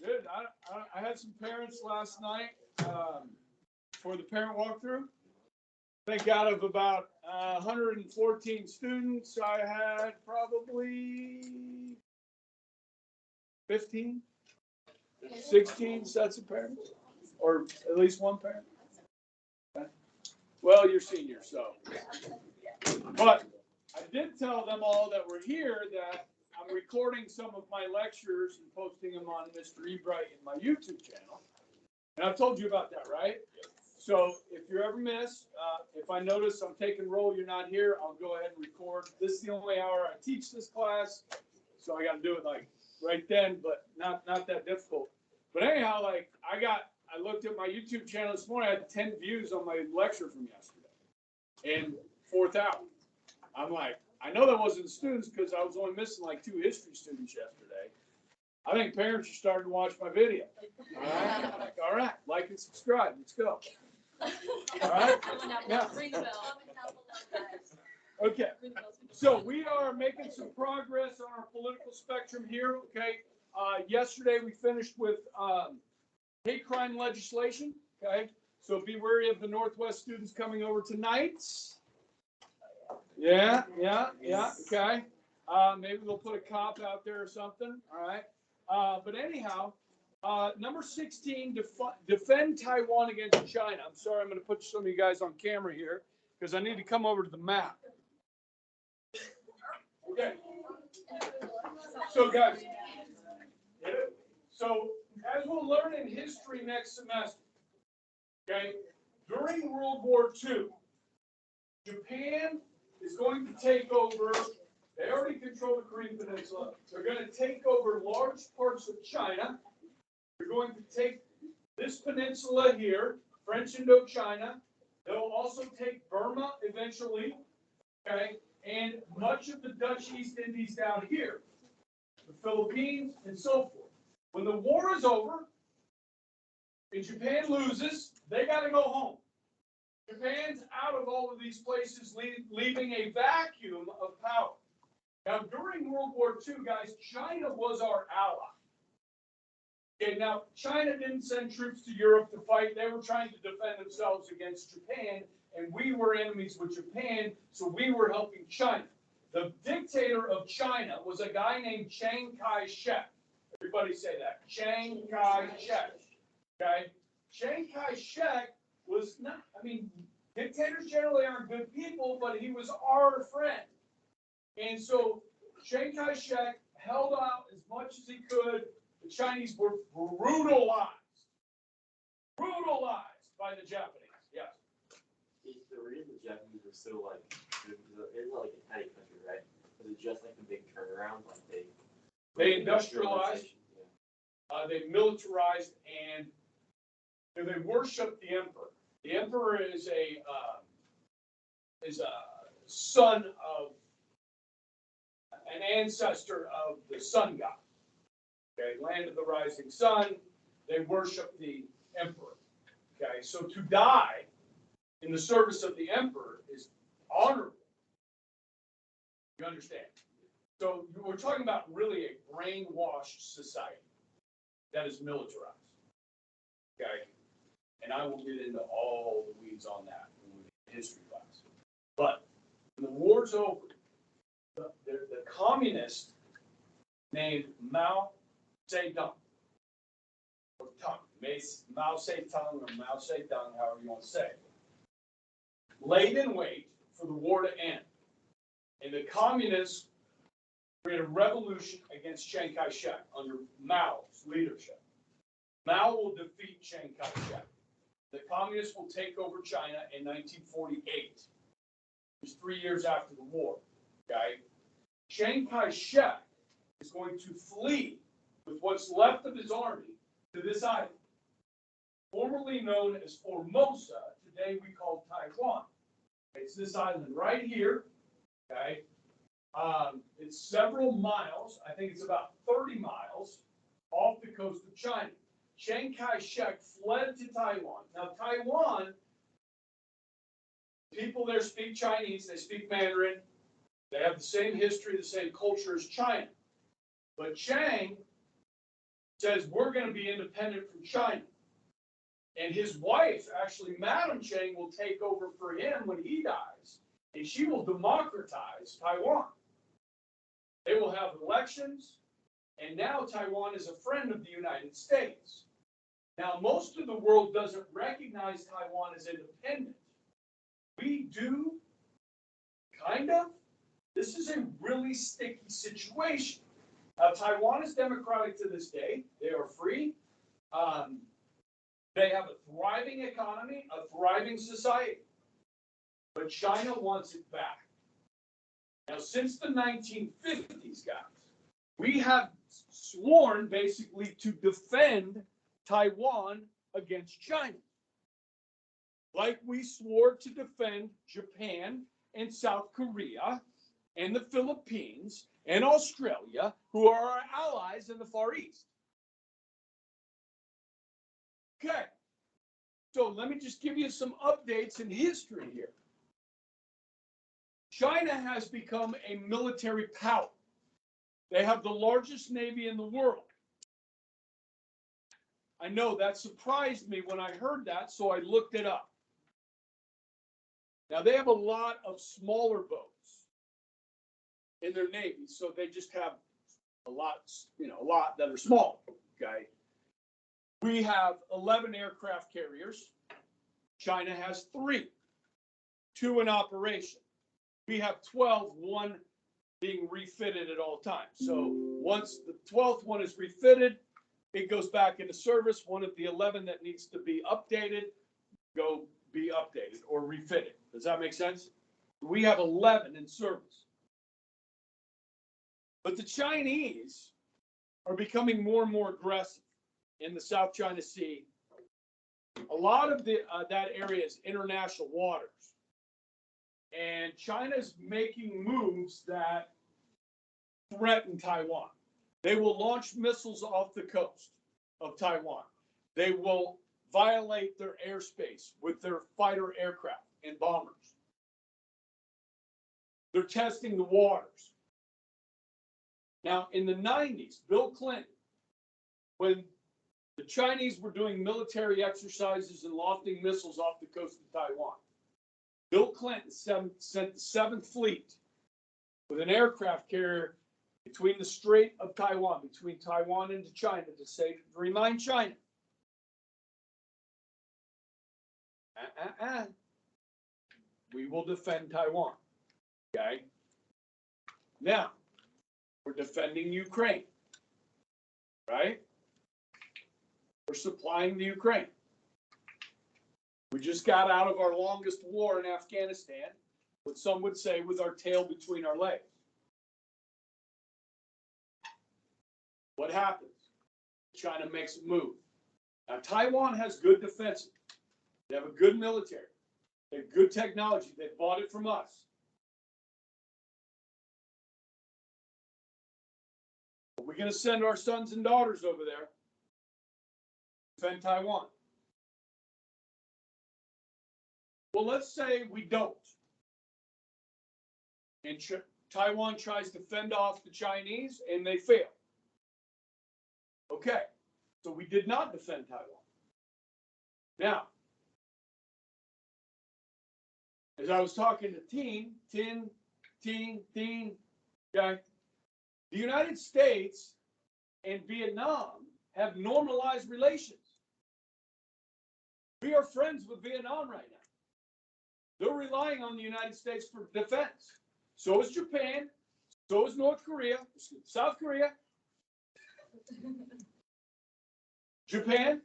Good. I had some parents last night for the parent walkthrough. I think out of about 114 students, I had probably 15, 16 sets of parents, or at least one parent. Okay. Well, you're seniors, so. But I did tell them all that were here that I'm recording some of my lectures and posting them on Mr. Ebright in my YouTube channel. And I've told you about that, right? So if you're ever missed, if I notice I'm taking roll, you're not here, I'll go ahead and record. This is the only hour I teach this class, so I got to do it like right then, but not that difficult. But anyhow, like I looked at my YouTube channel this morning. I had 10 views on my lecture from yesterday, and 4th hour. I'm like, I know that wasn't students because I was only missing like 2 history students yesterday. I think parents are starting to watch my video. All right, I'm like, all right, like and subscribe. Let's go. All right. Yeah. Okay. So we are making some progress on our political spectrum here. Okay. Yesterday we finished with hate crime legislation. Okay. So be wary of the Northwest students coming over tonight. Yeah. Okay. Maybe they'll put a cop out there or something. All right. But anyhow, number 16, defend Taiwan against China. I'm sorry, I'm going to put some of you guys on camera here because I need to come over to the map. Okay. So guys, so as we'll learn in history next semester, okay, during World War II, Japan is going to take over. They already control the Korean Peninsula. They're going to take over large parts of China. They're going to take this peninsula here, French Indochina. They'll also take Burma eventually, okay, and much of the Dutch East Indies down here, the Philippines, and so forth. When the war is over and Japan loses, they got to go home. Japan's out of all of these places, leaving a vacuum of power. Now, during World War II, guys, China was our ally. Okay, now, China didn't send troops to Europe to fight. They were trying to defend themselves against Japan, and we were enemies with Japan, so we were helping China. The dictator of China was a guy named Chiang Kai-shek. Everybody say that. Chiang Kai-shek. Okay? Chiang Kai-shek was not, dictators generally aren't good people, but he was our friend. And so Chiang Kai-shek held out as much as he could. The Chinese were brutalized by the Japanese. Yes. The reason the Japanese were so it's not like a tiny country, right? Was it just like a big turnaround? Like they industrialized, they militarized, and they worshipped the emperor. The emperor is a son of an ancestor of the sun god. Okay, land of the rising sun. They worship the emperor. Okay, so to die in the service of the emperor is honorable. You understand? So we're talking about really a brainwashed society that is militarized. Okay, and I will get into all the weeds on that in the history class. But when the war's over, the communist named Mao Zedong, or Mao Zedong or Mao Zedong, however you want to say it, laid in wait for the war to end. And the communists created a revolution against Chiang Kai-shek under Mao's leadership. Mao will defeat Chiang Kai-shek. The communists will take over China in 1948. It was 3 years after the war. Okay? Chiang Kai-shek is going to flee with what's left of his army to this island, formerly known as Formosa. Today we call Taiwan. It's this island right here. Okay, it's several miles. I think it's about 30 miles off the coast of China. Chiang Kai-shek fled to Taiwan. Now, Taiwan, people there speak Chinese. They speak Mandarin. They have the same history, the same culture as China. But Chiang says we're going to be independent from China. And his wife, actually, Madam Cheng, will take over for him when he dies, and she will democratize Taiwan. They will have elections, and now Taiwan is a friend of the United States. Now, most of the world doesn't recognize Taiwan as independent. We do, kind of. This is a really sticky situation. Now, Taiwan is democratic to this day. They are free. They have a thriving economy, a thriving society. But China wants it back. Now, since the 1950s, guys, we have sworn basically to defend Taiwan against China. Like we swore to defend Japan and South Korea and the Philippines and Australia, who are our allies in the Far East. Okay, so let me just give you some updates in history here. China has become a military power. They have the largest navy in the world. I know that surprised me when I heard that, so I looked it up. Now, they have a lot of smaller boats in their navy, so they just have a lot that are small, okay? We have 11 aircraft carriers. China has 3, 2 in operation. We have 12, 1 being refitted at all times. So once the 12th one is refitted, it goes back into service. One of the 11 that needs to be updated, go be updated or refitted. Does that make sense? We have 11 in service. But the Chinese are becoming more and more aggressive in the South China Sea. A lot of that area is international waters. And China's making moves that threaten Taiwan. They will launch missiles off the coast of Taiwan. They will violate their airspace with their fighter aircraft and bombers. They're testing the waters. Now, in the 90s, Bill Clinton, when the Chinese were doing military exercises and lofting missiles off the coast of Taiwan, Bill Clinton sent the 7th Fleet with an aircraft carrier between the Strait of Taiwan, between Taiwan and China, to remind China, we will defend Taiwan. Okay? Now, we're defending Ukraine, right? We're supplying the Ukraine. We just got out of our longest war in Afghanistan, what some would say with our tail between our legs. What happens? China makes a move. Now, Taiwan has good defense. They have a good military. They have good technology. They bought it from us. Are we going to send our sons and daughters over there to defend Taiwan? Well, let's say we don't. And Taiwan tries to fend off the Chinese and they fail. Okay, so we did not defend Taiwan. Now, as I was talking to Tin, okay, the United States and Vietnam have normalized relations. We are friends with Vietnam right now. They're relying on the United States for defense. So is Japan. So is North Korea, South Korea, Japan,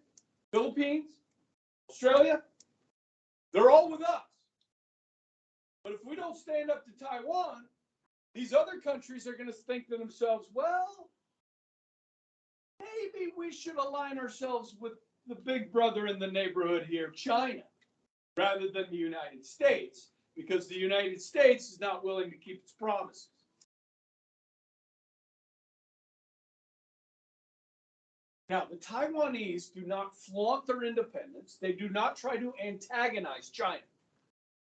Philippines, Australia. They're all with us. But if we don't stand up to Taiwan, these other countries are going to think to themselves, well, maybe we should align ourselves with the big brother in the neighborhood here, China, rather than the United States, because the United States is not willing to keep its promises. Now, the Taiwanese do not flaunt their independence. They do not try to antagonize China.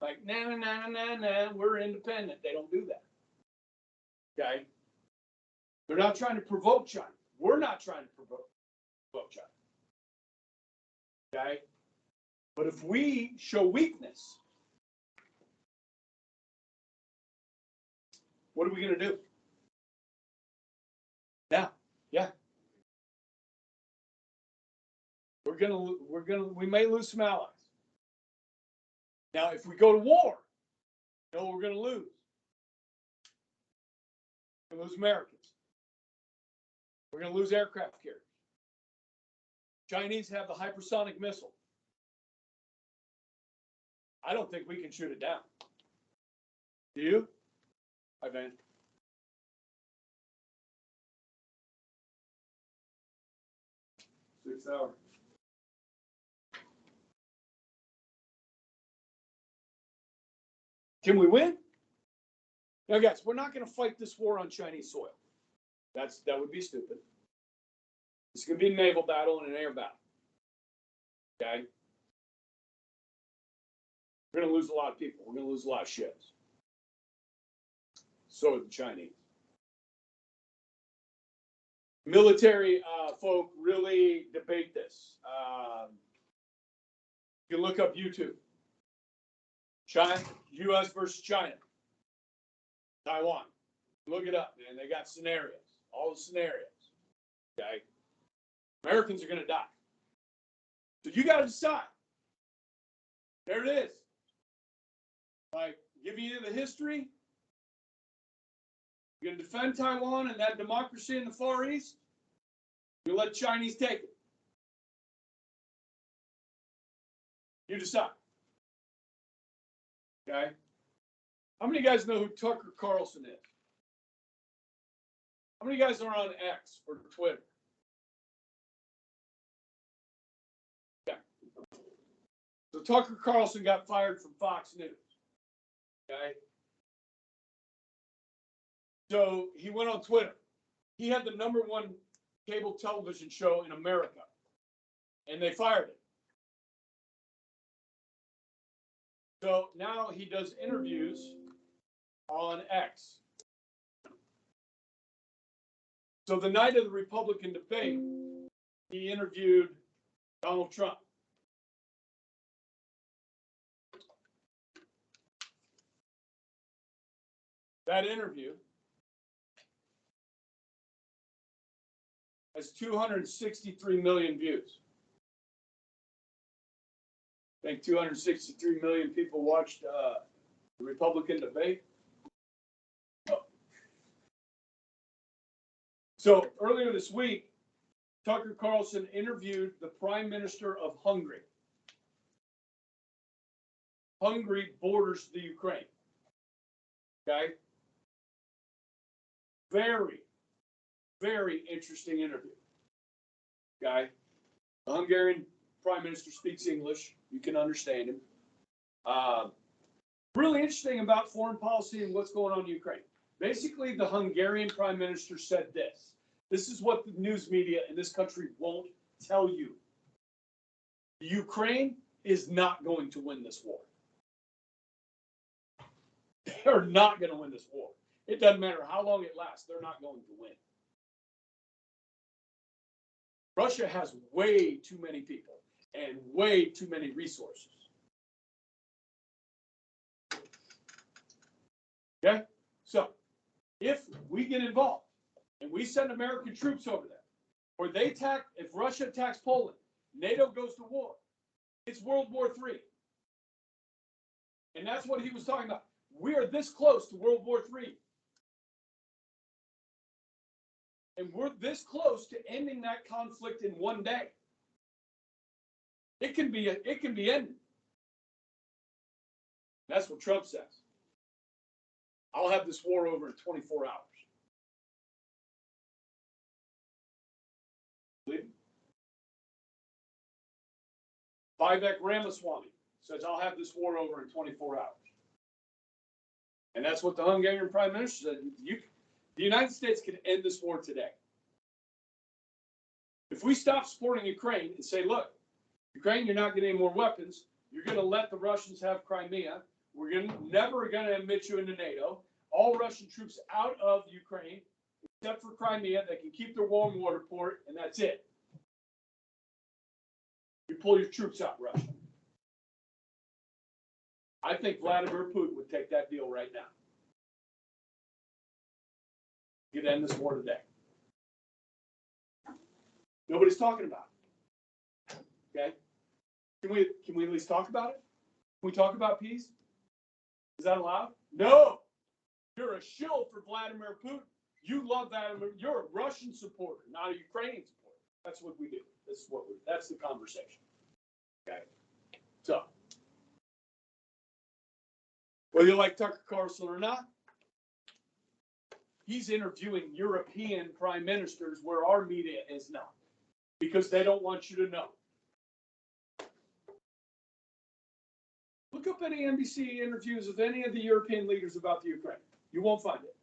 Like, nah, we're independent. They don't do that. Okay? They're not trying to provoke China. We're not trying to About China. Okay? But if we show weakness, what are we going to do? Yeah. We may lose some allies. Now, if we go to war, you know what we're going to lose? We're going to lose Americans. We're going to lose aircraft carriers. Chinese have the hypersonic missile. I don't think we can shoot it down. Do you? Hi, Van. Six hours. Can we win? Now, guys, we're not going to fight this war on Chinese soil. That would be stupid. It's going to be a naval battle and an air battle. Okay? We're going to lose a lot of people. We're going to lose a lot of ships. So are the Chinese. Military folk really debate this. You can look up YouTube. China, U.S. versus China. Taiwan. Look it up, man. They got scenarios. All the scenarios. Okay? Americans are going to die. So you got to decide. There it is. Like, give you the history. You're going to defend Taiwan and that democracy in the Far East. You let Chinese take it. You decide. Okay? How many of you guys know who Tucker Carlson is? How many of you guys are on X or Twitter? Okay. So Tucker Carlson got fired from Fox News. Okay? So he went on Twitter. He had the #1 cable television show in America, and they fired him. So now he does interviews on X. So the night of the Republican debate, he interviewed Donald Trump. That interview has 263 million views. I think 263 million people watched the Republican debate. So earlier this week, Tucker Carlson interviewed the Prime Minister of Hungary. Hungary borders the Ukraine. Okay? Very, very interesting interview. Okay? The Hungarian Prime Minister speaks English. You can understand him. Really interesting about foreign policy and what's going on in Ukraine. Basically, the Hungarian Prime Minister said this. This is what the news media in this country won't tell you. Ukraine is not going to win this war. They're not going to win this war. It doesn't matter how long it lasts. They're not going to win. Russia has way too many people and way too many resources. Okay? So, if we get involved and we send American troops over there, or if Russia attacks Poland, NATO goes to war, it's World War III. And that's what he was talking about. We are this close to World War III. And we're this close to ending that conflict in one day. It can be ended. That's what Trump says. I'll have this war over in 24 hours. Believe me? Vivek Ramaswamy says, I'll have this war over in 24 hours. And that's what the Hungarian Prime Minister said. The United States can end this war today. If we stop supporting Ukraine and say, look, Ukraine, you're not getting any more weapons. You're going to let the Russians have Crimea. We're never going to admit you into NATO. All Russian troops out of Ukraine, except for Crimea. They can keep their warm water port, and that's it. pull your troops out, Russia. I think Vladimir Putin would take that deal right now. You could end this war today. Nobody's talking about it. Okay? Can we at least talk about it? Can we talk about peace? Is that allowed? No. You're a shill for Vladimir Putin. You love Vladimir. You're a Russian supporter, not a Ukrainian supporter. That's what we do. That's the conversation. Okay. So, whether you like Tucker Carlson or not, he's interviewing European prime ministers where our media is not, because they don't want you to know. Look up any NBC interviews of any of the European leaders about the Ukraine. You won't find it.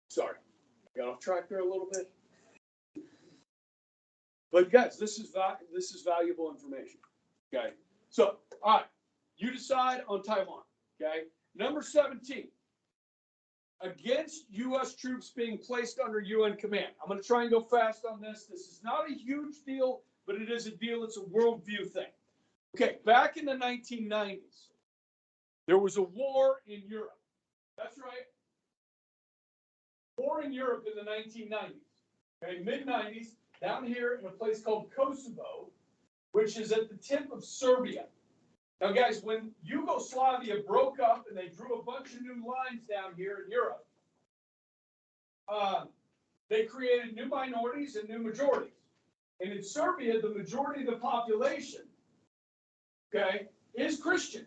Sorry, I got off track there a little bit. But guys, this is valuable information. Okay, so all right, you decide on Taiwan. Okay, number 17. Against U.S. troops being placed under UN command. I'm going to try and go fast on this. This is not a huge deal, but it is a deal. It's a worldview thing. Okay, back in the 1990s, there was a war in Europe. That's right. War in Europe in the 1990s. Okay, mid-90s, down here in a place called Kosovo, which is at the tip of Serbia. Now, guys, when Yugoslavia broke up and they drew a bunch of new lines down here in Europe, they created new minorities and new majorities. And in Serbia, the majority of the population, okay, is Christian.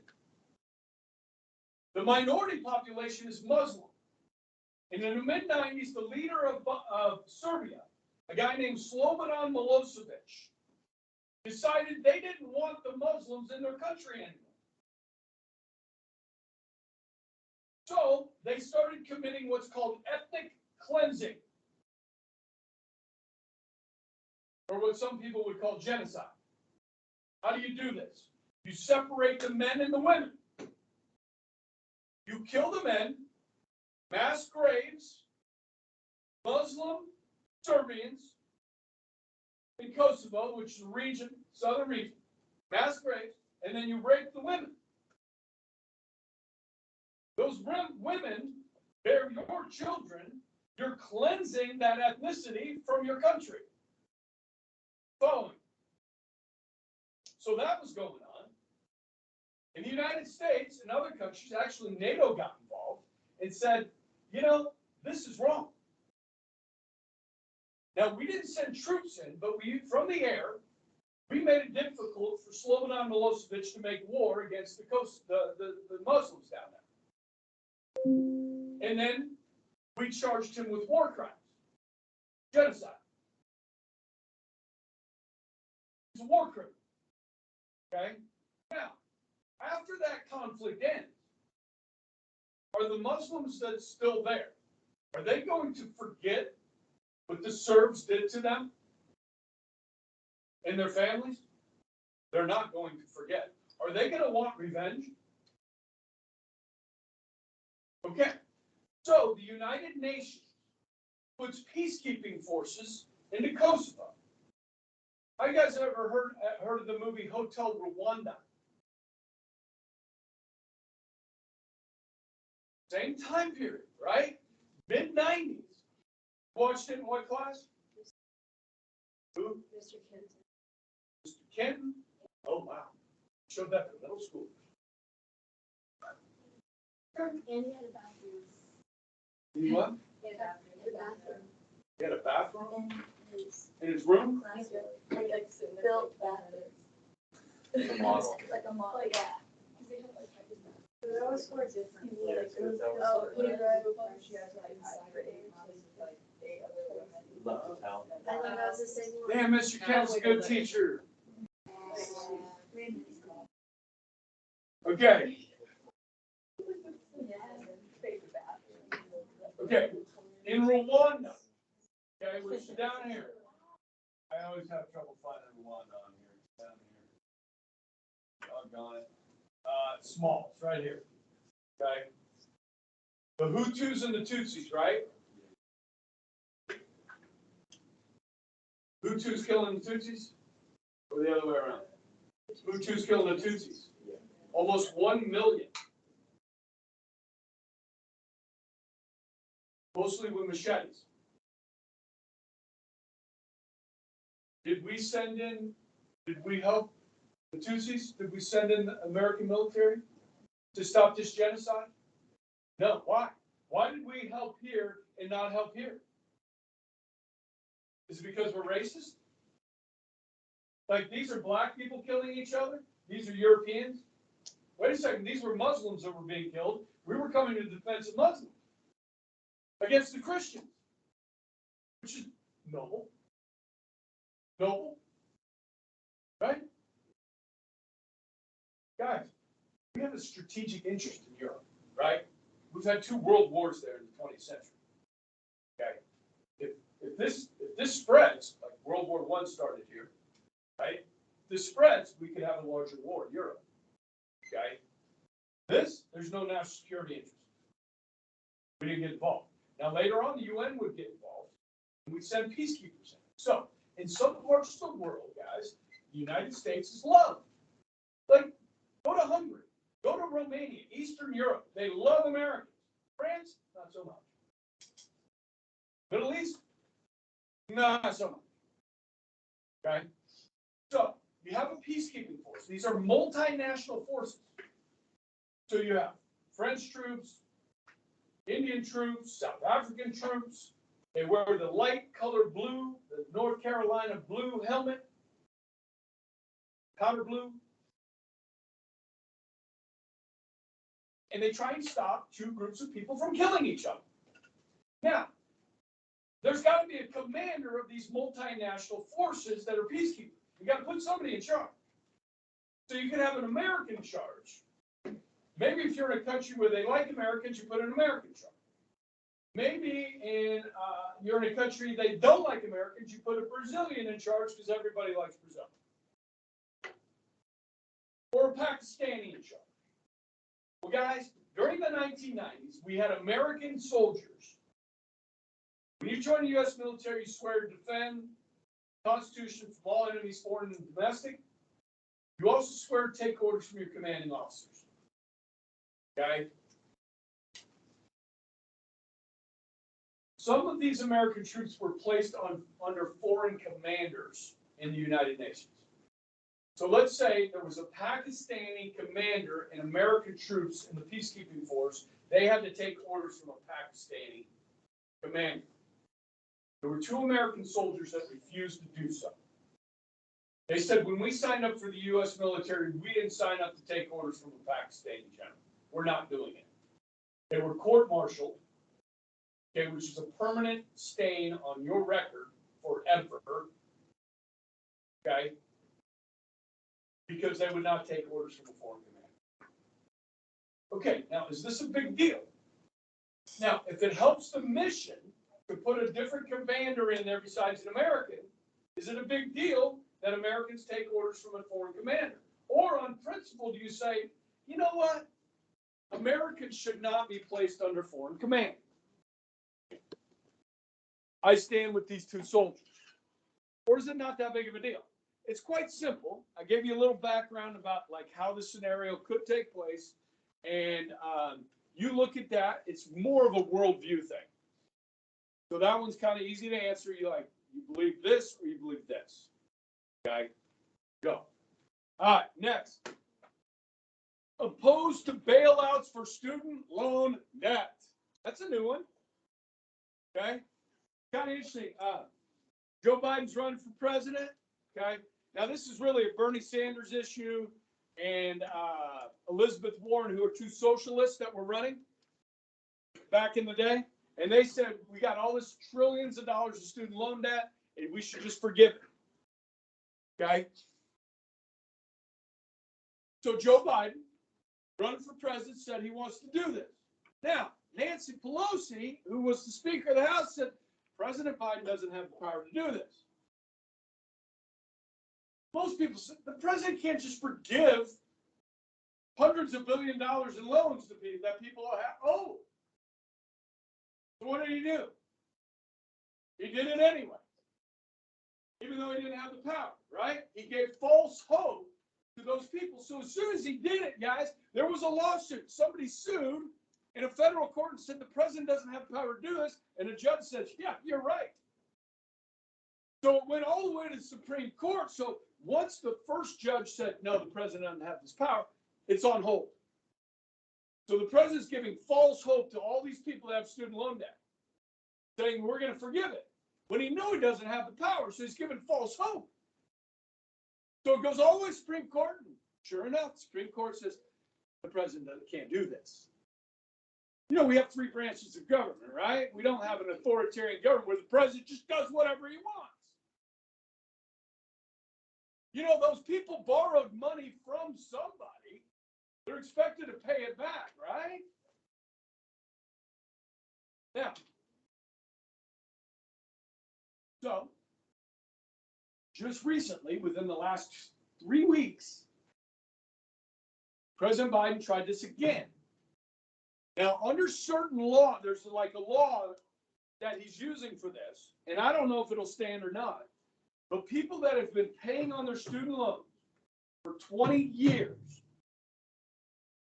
The minority population is Muslim. And in the mid-90s, the leader of Serbia, a guy named Slobodan Milosevic, decided they didn't want the Muslims in their country anymore. So they started committing what's called ethnic cleansing, or what some people would call genocide. How do you do this? You separate the men and the women. You kill the men, mass graves, Muslim Serbians in Kosovo, which is a region, southern region, mass graves, and then you rape the women. Those women bear your children. You're cleansing that ethnicity from your country. Following. So that was going on. In the United States and other countries, actually NATO got involved and said, you know, this is wrong. Now, we didn't send troops in, but from the air, we made it difficult for Slobodan Milosevic to make war against the Muslims down there. And then we charged him with war crimes, genocide. He's a war criminal. Okay? Now, after that conflict ends, are the Muslims that's still there, are they going to forget what the Serbs did to them and their families? They're not going to forget. Are they going to want revenge? Okay. So the United Nations puts peacekeeping forces into Kosovo. Have you guys ever heard of the movie Hotel Rwanda? Same time period, right? Mid-90s. Watched it in what class? Who? Mr. Kenton. Mr. Kenton? Oh, wow. Showed that to middle school. And he had a bathroom. You what? He had a bathroom. He had a bathroom In in his room? classroom. Like built bathroom. The model. Like a model, yeah. They're always for different. Yeah, so that was- Oh, so- you know, she has like Left to town. I thought that was the same one. Damn, Mr. Kenton's a good teacher. Okay. Okay. In Rwanda, okay, which is down here. I always have trouble finding Rwanda on here. It's down here. Doggone it. Small, it's right here. Okay. The Hutus and the Tutsis, right? Hutus killing the Tutsis? Or the other way around? Hutus killing the Tutsis? Yeah. Almost 1 million. Mostly with machetes. Did we help the Tutsis? Did we send in the American military to stop this genocide? No. Why? Why did we help here and not help here? Is it because we're racist? Like, these are black people killing each other? These are Europeans? Wait a second, these were Muslims that were being killed. We were coming to the defense of Muslims against the Christians, which is noble. Noble, right? Guys, we have a strategic interest in Europe, right? We've had 2 world wars there in the 20th century. Okay, if this spreads, like World War I started here, right? If this spreads, we could have a larger war in Europe. Okay, there's no national security interest. We didn't get involved. Now later on, the UN would get involved, and we'd send peacekeepers in. So in some parts of the world, guys, the United States is loved. Like, go to Hungary, go to Romania, Eastern Europe. They love Americans. France, not so much. Middle East, not so much. Okay? So, you have a peacekeeping force. These are multinational forces. So you have French troops, Indian troops, South African troops. They wear the light colored blue, the North Carolina blue helmet, powder blue. And they try and stop 2 groups of people from killing each other. Now, there's got to be a commander of these multinational forces that are peacekeepers. You got to put somebody in charge. So you can have an American in charge. Maybe if you're in a country where they like Americans, you put an American in charge. Maybe you're in a country they don't like Americans, you put a Brazilian in charge because everybody likes Brazil. Or a Pakistani in charge. Well, guys, during the 1990s, we had American soldiers. When you join the U.S. military, you swear to defend the Constitution from all enemies, foreign and domestic. You also swear to take orders from your commanding officers. Okay? Some of these American troops were placed under foreign commanders in the United Nations. So let's say there was a Pakistani commander and American troops in the peacekeeping force. They had to take orders from a Pakistani commander. There were 2 American soldiers that refused to do so. They said, when we signed up for the U.S. military, we didn't sign up to take orders from a Pakistani general. We're not doing it. They were court-martialed, okay, which is a permanent stain on your record forever, okay, because they would not take orders from a foreign commander. Okay, now, is this a big deal? Now, if it helps the mission to put a different commander in there besides an American, is it a big deal that Americans take orders from a foreign commander? Or on principle, do you say, you know what? Americans should not be placed under foreign command. I stand with these 2 soldiers. Or is it not that big of a deal? It's quite simple. I gave you a little background about like how the scenario could take place. And you look at that, it's more of a worldview thing. So that one's kind of easy to answer. You believe this or you believe this. Okay, go. All right, next. Opposed to bailouts for student loan debt. That's a new one. Okay, kind of interesting. Joe Biden's running for president. Okay, now this is really a Bernie Sanders issue and Elizabeth Warren, who are 2 socialists that were running back in the day. And they said, we got all this trillions of dollars of student loan debt, and we should just forgive it. Okay? So Joe Biden, running for president, said he wants to do this. Now, Nancy Pelosi, who was the Speaker of the House, said, President Biden doesn't have the power to do this. Most people say, the president can't just forgive hundreds of billions of dollars in loans to people that people owe. So what did he do? He did it anyway. even though he didn't have the power, right? He gave false hope to those people. So as soon as he did it, guys, there was a lawsuit. Somebody sued in a federal court and said the president doesn't have the power to do this, and the judge says, yeah, you're right. So it went all the way to the Supreme Court. So once the first judge said, no, the president doesn't have this power, it's on hold. So the president's giving false hope to all these people that have student loan debt, saying we're going to forgive it, when he knew he doesn't have the power, so he's giving false hope. So it goes all the way to the Supreme Court, and sure enough, the Supreme Court says the president can't do this. You know, we have 3 branches of government, right? We don't have an authoritarian government where the president just does whatever he wants. You know, those people borrowed money from somebody. They're expected to pay it back, right? Now, so, just recently, within the last 3 weeks, President Biden tried this again. Now, under certain law, there's like a law that he's using for this, and I don't know if it'll stand or not, but people that have been paying on their student loans for 20 years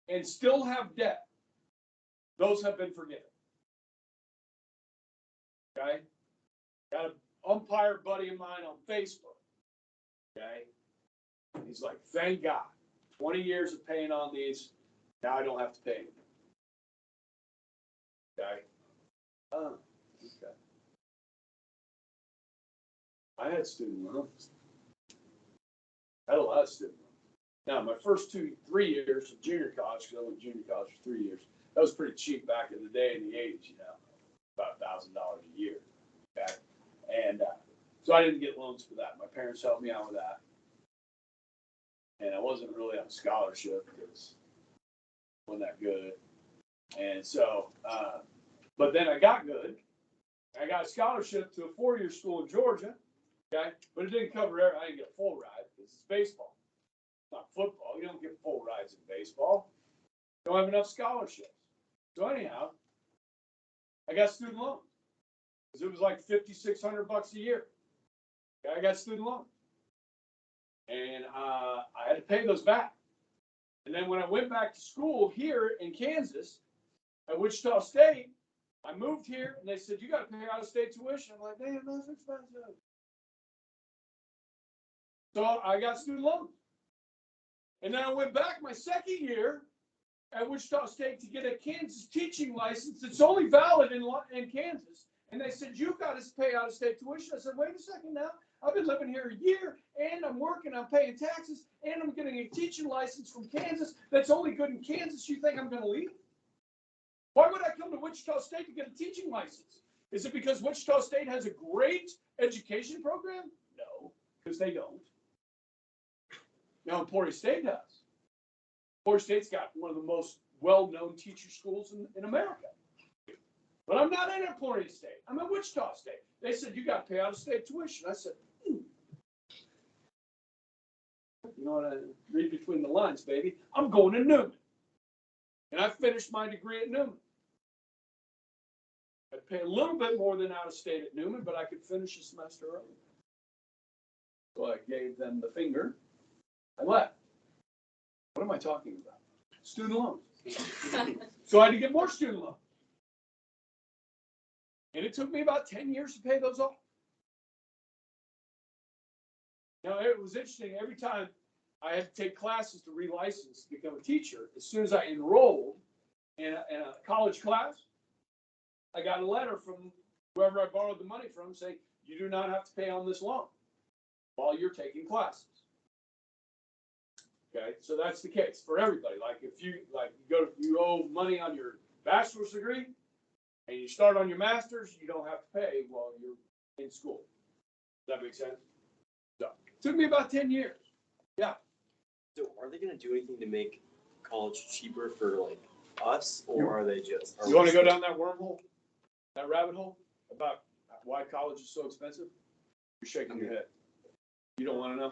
and still have debt, those have been forgiven. Okay? Got an umpire buddy of mine on Facebook. Okay? He's like, thank God, 20 years of paying on these, now I don't have to pay anymore. Okay? Okay. I had student loans. I had a lot of student loans. Now, my first 3 years of junior college, because I went to junior college for 3 years, that was pretty cheap back in the day in the 80s, you know, about $1,000 a year. Okay? And so I didn't get loans for that. My parents helped me out with that. And I wasn't really on a scholarship because I wasn't that good. And so, but then I got good. I got a scholarship to a 4-year school in Georgia. Okay, but it didn't cover everything. I didn't get a full ride because it's baseball. It's not football. You don't get full rides in baseball. You don't have enough scholarships. So anyhow, I got student loans because it was like $5,600 a year. Okay, I got student loans, and I had to pay those back. And then when I went back to school here in Kansas at Wichita State, I moved here, and they said you got to pay out-of-state tuition. I'm like, damn, that's expensive. So I got student loans. And then I went back my second year at Wichita State to get a Kansas teaching license. It's only valid in Kansas. And they said, you've got to pay out-of-state tuition. I said, wait a second now. I've been living here a year, and I'm working, I'm paying taxes, and I'm getting a teaching license from Kansas that's only good in Kansas. You think I'm going to leave? Why would I come to Wichita State to get a teaching license? Is it because Wichita State has a great education program? No, because they don't. Now, Emporia State does. Emporia State's got one of the most well-known teacher schools in America. But I'm not at Emporia State. I'm at Wichita State. They said, you got to pay out-of-state tuition. I said, you know what? I read between the lines, baby. I'm going to Newman. And I finished my degree at Newman. I'd pay a little bit more than out-of-state at Newman, but I could finish the semester early. So I gave them the finger. I left. What am I talking about? Student loans. So I had to get more student loans. And it took me about 10 years to pay those off. Now, it was interesting. Every time I had to take classes to relicense to become a teacher, as soon as I enrolled in a college class, I got a letter from whoever I borrowed the money from saying, you do not have to pay on this loan while you're taking classes. Okay, so that's the case for everybody. Like if you owe money on your bachelor's degree and you start on your master's, you don't have to pay while you're in school. Does that make sense? So it took me about 10 years. Yeah. So are they going to do anything to make college cheaper for like us, or are they just? You want to go down that wormhole, that rabbit hole about why college is so expensive? You're shaking your head. You don't want to know?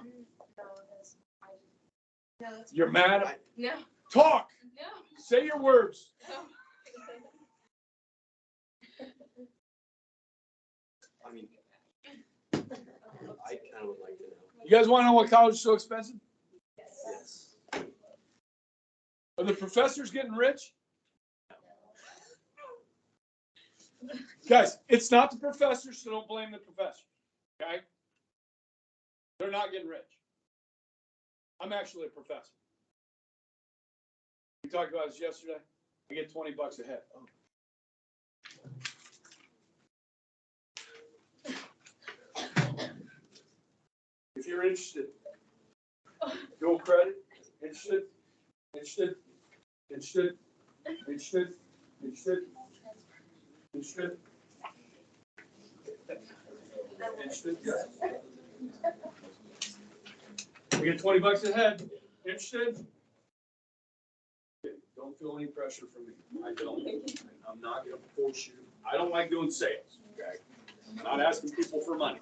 No, that's You're mad? no, Talk. no, Say your words. no. I mean, I kind of would like to know. You guys want to know why college is so expensive? Yes. Are the professors getting rich? Guys, it's not the professors, so don't blame the professors. Okay? They're not getting rich. I'm actually a professor. We talked about this yesterday. I get $20 a head. Oh. If you're interested, dual credit, interested, interested, interested, interested, interested, interested, interested. We get $20 a head. Interested? Don't feel any pressure from me. I don't. I'm not going to force you. I don't like doing sales. Okay? I'm not asking people for money.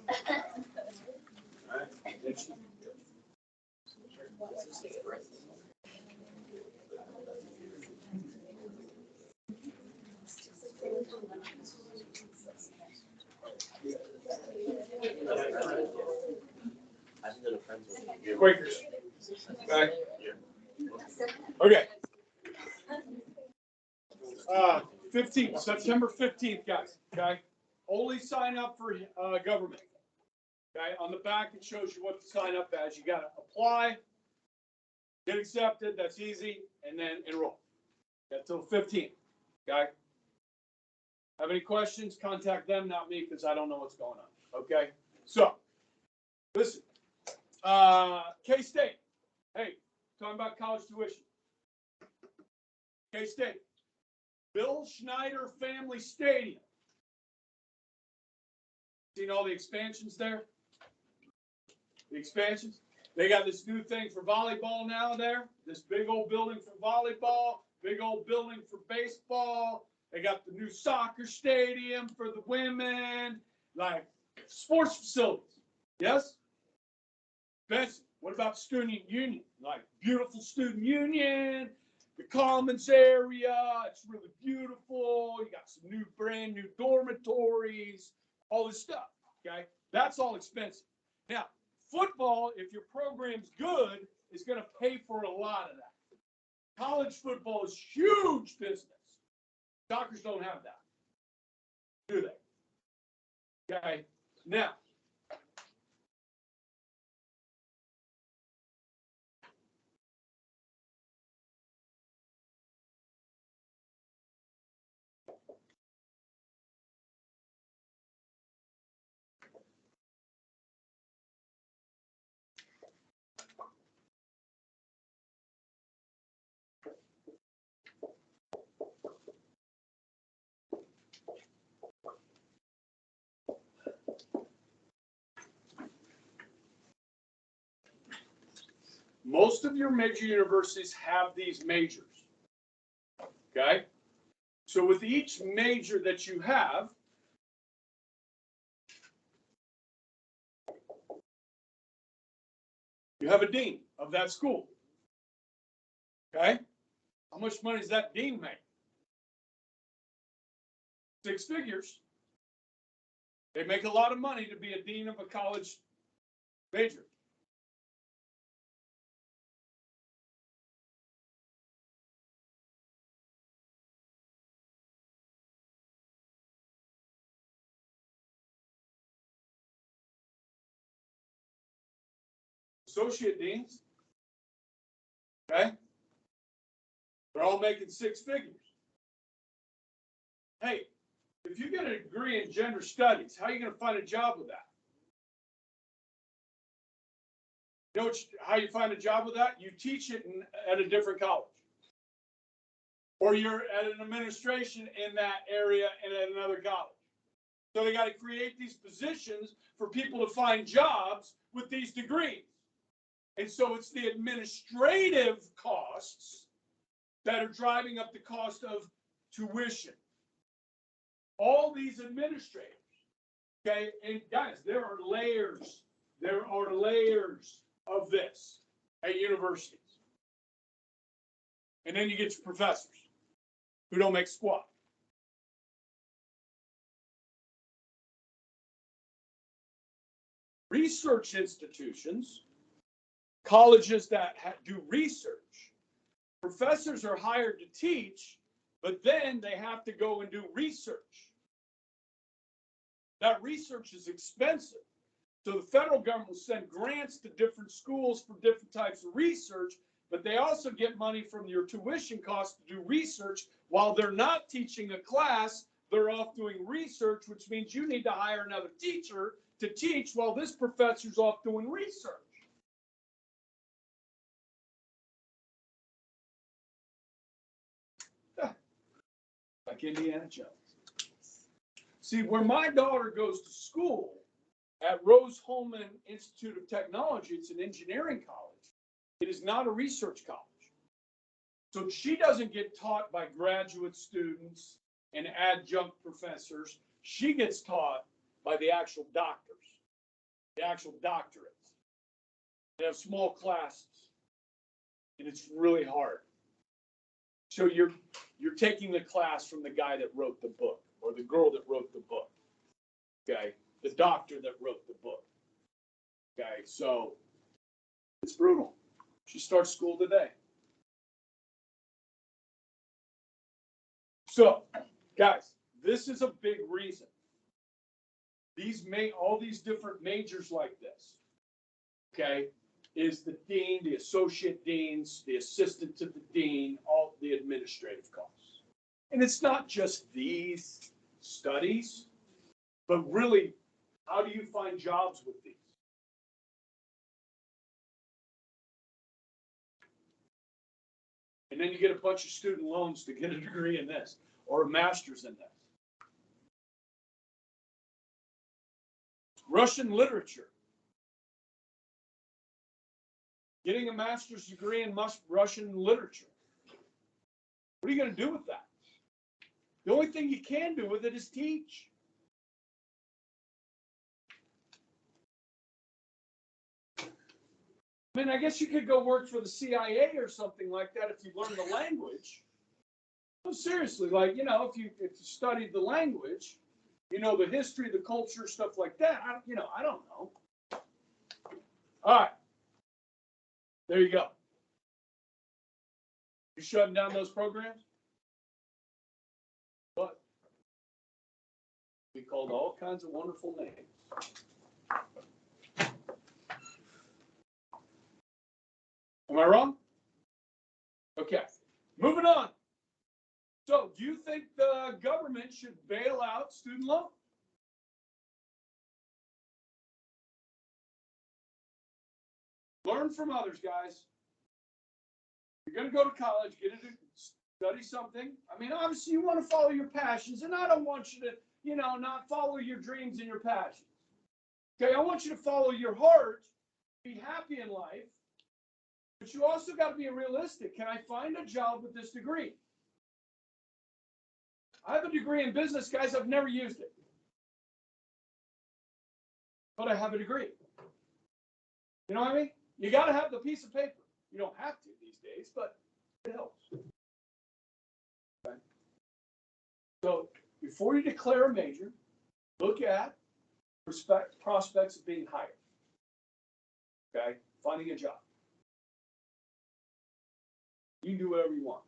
All right? Interested? I think they're the friends with me. Quakers. Okay. Okay. 15th, September 15th, guys. Okay. Only sign up for government. Okay. On the back, it shows you what to sign up as. You got to apply, get accepted. That's easy, and then enroll. Got till 15th. Okay. Have any questions? Contact them, not me, because I don't know what's going on. Okay. So, listen. K-State. Hey, talking about college tuition. K-State. Bill Schneider Family Stadium. Seen all the expansions there? The expansions? They got this new thing for volleyball now there. This big old building for volleyball, big old building for baseball. They got the new soccer stadium for the women, like sports facilities. Yes? Benson, what about student union? Like beautiful student union, the commons area, it's really beautiful. You got some new, brand new dormitories, all this stuff, okay? That's all expensive. Now, football, if your program's good, is going to pay for a lot of that. College football is huge business. Doctors don't have that, do they? Okay, now, most of your major universities have these majors, okay? So with each major that you have, you have a dean of that school, okay? How much money does that dean make? 6 figures. They make a lot of money to be a dean of a college major. Associate deans, okay? They're all making 6 figures. Hey, if you get a degree in gender studies, how are you going to find a job with that? You know how you find a job with that? You teach it at a different college. Or you're at an administration in that area and at another college. So they got to create these positions for people to find jobs with these degrees. And so it's the administrative costs that are driving up the cost of tuition. All these administrators, okay, and guys, there are layers of this at universities. And then you get your professors who don't make squat. research institutions, colleges that do research, professors are hired to teach, but then they have to go and do research. That research is expensive. So the federal government will send grants to different schools for different types of research, but they also get money from your tuition costs to do research. While they're not teaching a class, they're off doing research, which means you need to hire another teacher to teach while this professor's off doing research. Like Indiana Jones. See, where my daughter goes to school, at Rose-Hulman Institute of Technology, it's an engineering college. It is not a research college. So she doesn't get taught by graduate students and adjunct professors. She gets taught by the actual doctors, the actual doctorates. They have small classes, and it's really hard. So you're taking the class from the guy that wrote the book, or the girl that wrote the book, okay? The doctor that wrote the book, okay? So it's brutal. She starts school today. So, guys, this is a big reason. All these different majors like this, okay, is the dean, the associate deans, the assistant to the dean, all the administrative costs. And it's not just these studies, but really, how do you find jobs with these? And then you get a bunch of student loans to get a degree in this or a master's in this. Russian literature. Getting a master's degree in Russian literature. What are you going to do with that? The only thing you can do with it is teach. I mean, I guess you could go work for the CIA or something like that if you learn the language. No, seriously, like, if you studied the language, the history, the culture, stuff like that. I don't know. All right. There you go. You shutting down those programs? But we called all kinds of wonderful names. Am I wrong? Okay. Moving on. So, do you think the government should bail out student loans? Learn from others, guys. You're going to go to college, get into study something. I mean, obviously, you want to follow your passions, and I don't want you to, not follow your dreams and your passions. Okay, I want you to follow your heart, be happy in life, but you also got to be realistic. Can I find a job with this degree? I have a degree in business, guys. I've never used it. But I have a degree. You know what I mean? You got to have the piece of paper. You don't have to these days, but it helps. Okay. So before you declare a major, look at prospects of being hired. Okay? Finding a job. You can do whatever you want.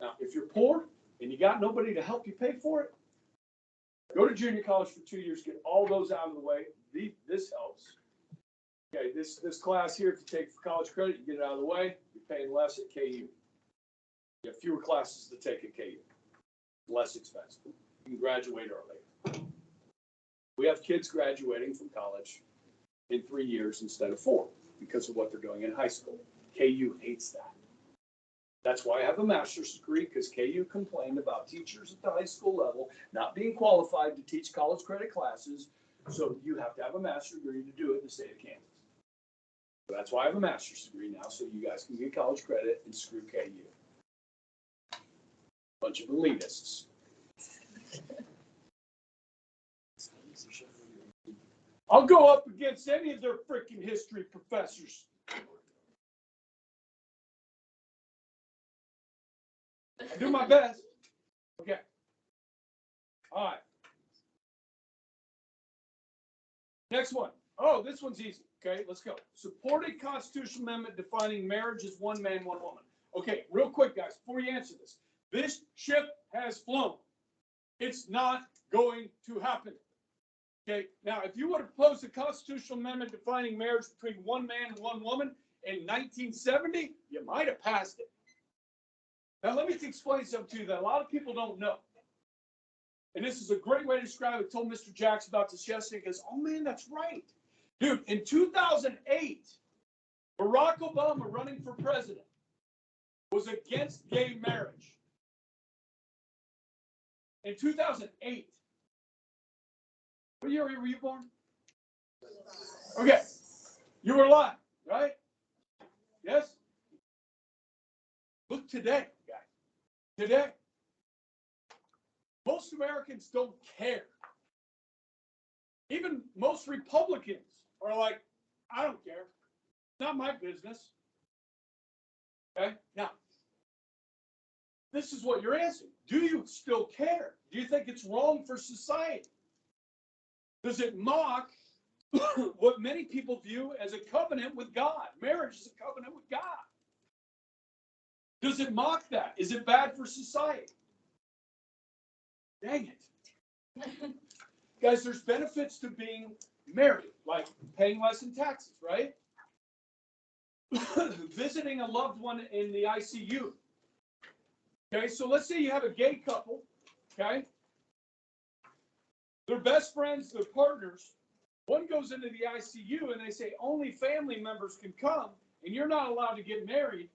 Now, if you're poor and you got nobody to help you pay for it, go to junior college for 2 years, get all those out of the way. This helps. Okay, this class here, if you take for college credit, you get it out of the way. You're paying less at KU. You have fewer classes to take at KU. Less expensive. You can graduate early. We have kids graduating from college in 3 years instead of 4 because of what they're doing in high school. KU hates that. That's why I have a master's degree, because KU complained about teachers at the high school level not being qualified to teach college credit classes. So you have to have a master's degree to do it in the state of Kansas. So that's why I have a master's degree now, so you guys can get college credit and screw KU. Bunch of elitists. I'll go up against any of their freaking history professors. I do my best. Okay. All right. Next one. Oh, this one's easy. Okay, let's go. Support a constitutional amendment defining marriage as one man, one woman. Okay, real quick, guys, before you answer this. This ship has flown. It's not going to happen. Okay, now, if you would have proposed a constitutional amendment defining marriage between one man and one woman in 1970, you might have passed it. Now, let me explain something to you that a lot of people don't know. And this is a great way to describe it. I told Mr. Jacks about this yesterday. He goes, oh, man, that's right. Dude, in 2008, Barack Obama running for president was against gay marriage. In 2008. What year were you born? Okay. You were alive, right? Yes? Look today, guys. Today. Most Americans don't care. Even most Republicans are like, I don't care. It's not my business. Okay? Now, this is what you're asking. Do you still care? Do you think it's wrong for society? Does it mock what many people view as a covenant with God? Marriage is a covenant with God. Does it mock that? Is it bad for society? Dang it. Guys, there's benefits to being married, like paying less in taxes, right? Visiting a loved one in the ICU. Okay, so let's say you have a gay couple, okay? They're best friends, they're partners. One goes into the ICU and they say only family members can come, and you're not allowed to get married.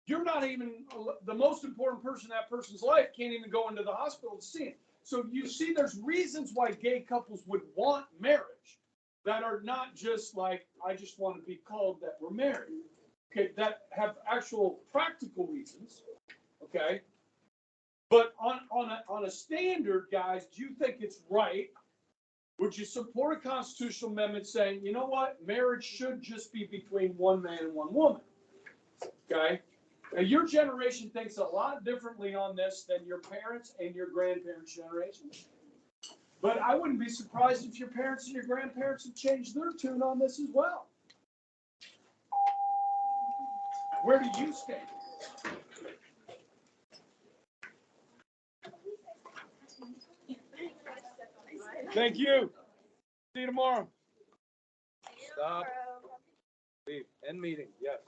You're not even, the most important person in that person's life can't even go into the hospital to see him. So you see, there's reasons why gay couples would want marriage that are not just like, I just want to be called that we're married. Okay, that have actual practical reasons. Okay, but on a standard, guys, do you think it's right? Would you support a constitutional amendment saying, you know what, marriage should just be between one man and one woman? Okay. Now, your generation thinks a lot differently on this than your parents and your grandparents' generation. But I wouldn't be surprised if your parents and your grandparents have changed their tune on this as well. Where do you stand? Thank you. See you tomorrow. Stop. Leave. End meeting. Yes.